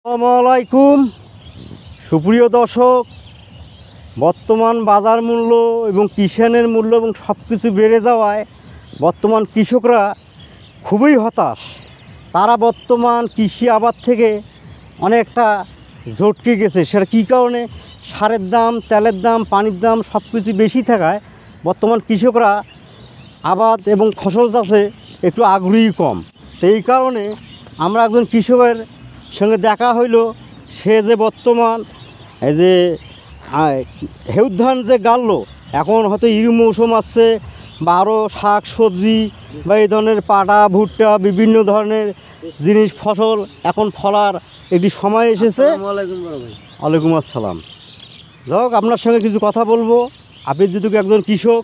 আসসালামু আলাইকুম সুপ্রিয় দর্শক, বর্তমান বাজার মূল্য এবং কিষানের মূল্য এবং সব কিছু বেড়ে যাওয়ায় বর্তমান কৃষকরা খুবই হতাশ। তারা বর্তমান কৃষি আবাদ থেকে অনেকটা ঝটকে গেছে। সেটা কী কারণে? সারের দাম, তেলের দাম, পানির দাম সব কিছু বেশি থাকায় বর্তমান কৃষকরা আবাদ এবং ফসল চাষে একটু আগ্রহী কম। তো এই কারণে আমরা একজন কৃষকের সঙ্গে দেখা হইল। সে যে বর্তমান এই যে হেউদ ধান যে গাড়লো, এখন হয়তো ইরি মৌসুম আসছে বা আরও শাক সবজি বা এই ধরনের পাটা ভুট্টা বিভিন্ন ধরনের জিনিস ফসল এখন ফলার একটি সময় এসেছে। ওয়ালাইকুম আসসালাম। যাই হোক, আপনার সঙ্গে কিছু কথা বলবো। আপনি যেহেতু একজন কৃষক,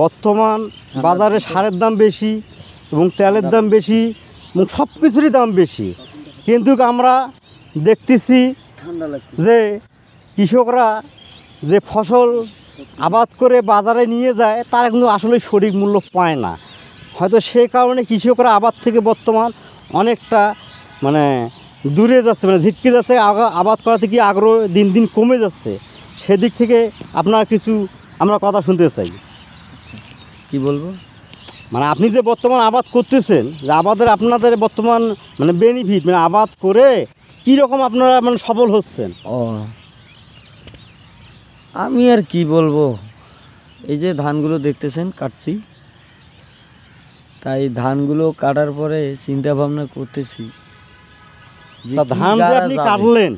বর্তমান বাজারে সারের দাম বেশি এবং তেলের দাম বেশি এবং সব কিছুরই দাম বেশি, কিন্তু আমরা দেখতেছি যে কৃষকরা যে ফসল আবাদ করে বাজারে নিয়ে যায় তারা কিন্তু আসলে সঠিক মূল্য পায় না। হয়তো সে কারণে কৃষকরা আবাদ থেকে বর্তমান অনেকটা দূরে যাচ্ছে, ঝিটকে যাচ্ছে। আবাদ করা থেকে আগ্রহ দিন দিন কমে যাচ্ছে। সেদিক থেকে আপনার কিছু আমরা কথা শুনতে চাই। কি বলবো? আপনি যে বর্তমান আবাদ করতেছেন, যে আবাদের আপনাদের বর্তমান বেনিফিট, আবাদ করে কি রকম আপনারা সফল হচ্ছেন? আমি আর কি বলবো, এই যে ধানগুলো দেখতেছেন কাটছি, তাই ধানগুলো কাটার পরে চিন্তা ভাবনা করতেছি ধান যে আপনি কাটলেন,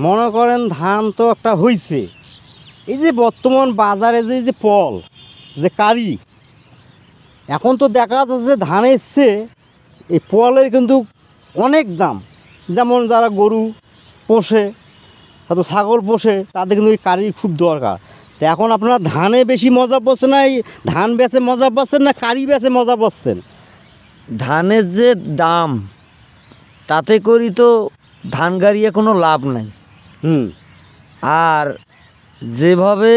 মনে করেন ধান তো একটা হইছে, এই যে বর্তমান বাজারে যে পল যে কারি, এখন তো দেখা যাচ্ছে ধান এসছে, এই পলের কিন্তু অনেক দাম। যেমন যারা গরু পোষে, হয়তো ছাগল পোষে, তাদের কিন্তু এই কারির খুব দরকার। তো এখন আপনারা ধানে বেশি মজা পাচ্ছেন না এই ধান বেচে মজা পাচ্ছেন না কারি বেচে মজা পাচ্ছেন? ধানের যে দাম, তাতে করি তো ধান গাড়িয়ে কোনো লাভ নাই। আর যেভাবে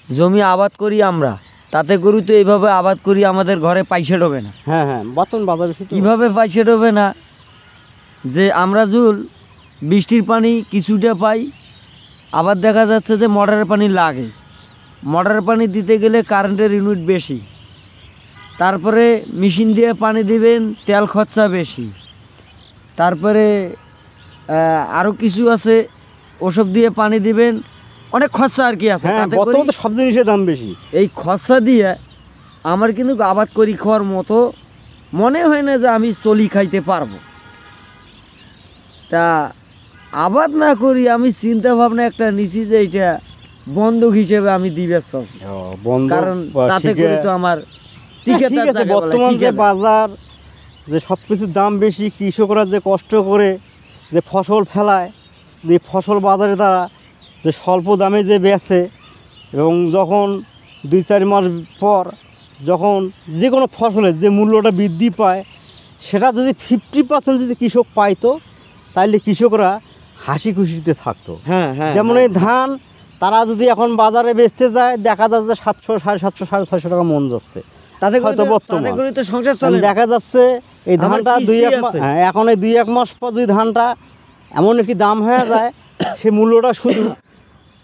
জমি আবাদ করি আমরা, তাতে করি তো এইভাবে আবাদ করি আমাদের ঘরে পয়সা ঢোবে না। হ্যাঁ, বর্তমান বাজারে কীভাবে পয়সা ঢোবে না? যে আমরা জুল বৃষ্টির পানি কিছুটা পাই, আবার দেখা যাচ্ছে যে মোটরের পানি লাগে। মোটরের পানি দিতে গেলে কারেন্টের ইউনিট বেশি, তারপরে মেশিন দিয়ে পানি দিবেন, তেল খরচা বেশি, তারপরে আরও কিছু আছে, ওসব দিয়ে পানি দিবেন, অনেক খরচা আর কি আছে। বর্তমানে সব জিনিসের দাম বেশি। এই খরচা দিয়ে আমার কিন্তু আবাদ করি খাওয়ার মতো মনে হয় না যে আমি চলি খাইতে পারবো। তা আবাদ না করি আমি চিন্তা ভাবনা একটা নিছি যে এটা বন্ধক হিসেবে আমি দিবে, কারণ তাতে করে তো আমার বর্তমান যে বাজার, যে সব কিছুর দাম বেশি, কৃষকরা যে কষ্ট করে যে ফসল ফেলায়, যে ফসল বাজারে তারা যে স্বল্প দামে যে বেচে, এবং যখন 2-4 মাস পর যখন যে কোনো ফসলের যে মূল্যটা বৃদ্ধি পায়, সেটা যদি 50% যদি কৃষক পাইতো, তাইলে কৃষকরা হাসি খুশিতে থাকতো। যেমন এই ধান তারা যদি এখন বাজারে বেচতে যায়, দেখা যাচ্ছে 700, 750, 650 টাকা মন যাচ্ছে। হয়তো বর্তমানে দেখা যাচ্ছে এই ধানটা এখন এই 2-1 মাস পর যদি ধানটা এমন একটি দাম হয়ে যায়, সে মূল্যটা শুধু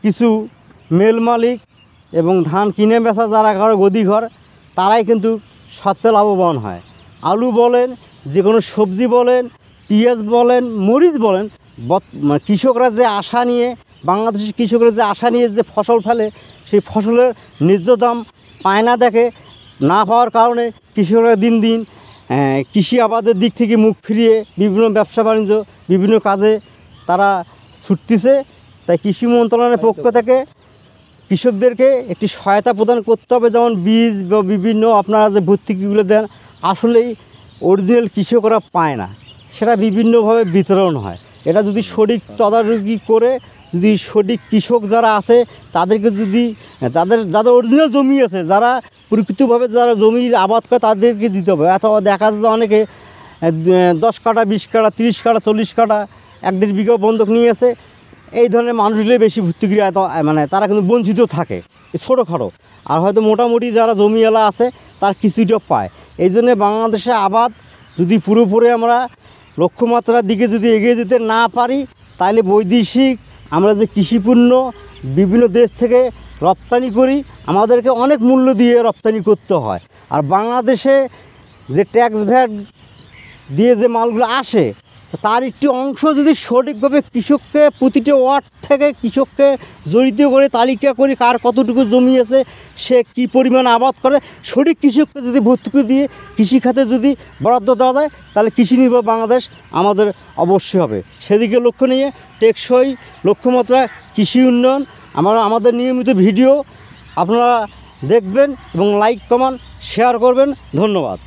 কিছু মেল মালিক এবং ধান কিনে বেচা যারা ঘর গদিঘর, তারাই কিন্তু সবচেয়ে লাভবান হয়। আলু বলেন, যে কোনো সবজি বলেন, পেঁয়াজ বলেন, মরিচ বলেন, কৃষকরা যে আশা নিয়ে, বাংলাদেশের কৃষকরা যে আশা নিয়ে যে ফসল ফেলে, সেই ফসলের ন্যায্য দাম পায় না। দেখে না পাওয়ার কারণে কৃষকরা দিন দিন কৃষি আবাদের দিক থেকে মুখ ফিরিয়ে বিভিন্ন ব্যবসা বাণিজ্য, বিভিন্ন কাজে তারা ছুটতেছে। তাই কৃষি মন্ত্রণালয়ের পক্ষ থেকে কৃষকদেরকে একটি সহায়তা প্রদান করতে হবে। যেমন বীজ বা বিভিন্ন আপনারা যে ভর্তুকিগুলো দেন, আসলেই অরিজিনাল কৃষকরা পায় না, সেটা বিভিন্নভাবে বিতরণ হয়। এটা যদি সঠিক তদারকি করে, যদি সঠিক কৃষক যারা আছে তাদেরকে যদি যাদের অরিজিনাল জমি আছে, যারা প্রকৃতভাবে যারা জমির আবাদ করে, তাদেরকে দিতে হবে। অথবা দেখা যাচ্ছে অনেকে 10 কাঠা, 20 কাঠা, 30 কাঠা, 40 কাঠা, 1-1.5 বিঘা বন্ধক নিয়েছে। এই ধরনের মানুষগুলো বেশি ভর্তুকি তারা কিন্তু বঞ্চিত থাকে ছোটোখাটো। আর হয়তো মোটামুটি যারা জমিওয়ালা আছে তার কিছুটা পায়। এই জন্যে বাংলাদেশে আবাদ যদি পুরোপুরি আমরা লক্ষ্যমাত্রার দিকে যদি এগিয়ে যেতে না পারি, তাহলে বৈদেশিক আমরা যে কৃষিপণ্য বিভিন্ন দেশ থেকে রপ্তানি করি, আমাদেরকে অনেক মূল্য দিয়ে রপ্তানি করতে হয়। আর বাংলাদেশে যে ট্যাক্স ভ্যাট দিয়ে যে মালগুলো আসে, তার একটি অংশ যদি সঠিকভাবে কৃষককে প্রতিটা ওয়ার্ড থেকে কৃষককে জড়িত করে তালিকা করে কার কতটুকু জমি আছে, সে কী পরিমাণ আবাদ করে, সঠিক কৃষককে যদি ভর্তুকি দিয়ে কৃষিখাতে যদি বরাদ্দ দেওয়া যায়, তাহলে কৃষি নির্ভর বাংলাদেশ আমাদের অবশ্যই হবে। সেদিকে লক্ষ্য নিয়ে টেকসই লক্ষ্যমাত্রা কৃষি উন্নয়ন আমাদের নিয়মিত ভিডিও আপনারা দেখবেন এবং লাইক কমেন্ট শেয়ার করবেন। ধন্যবাদ।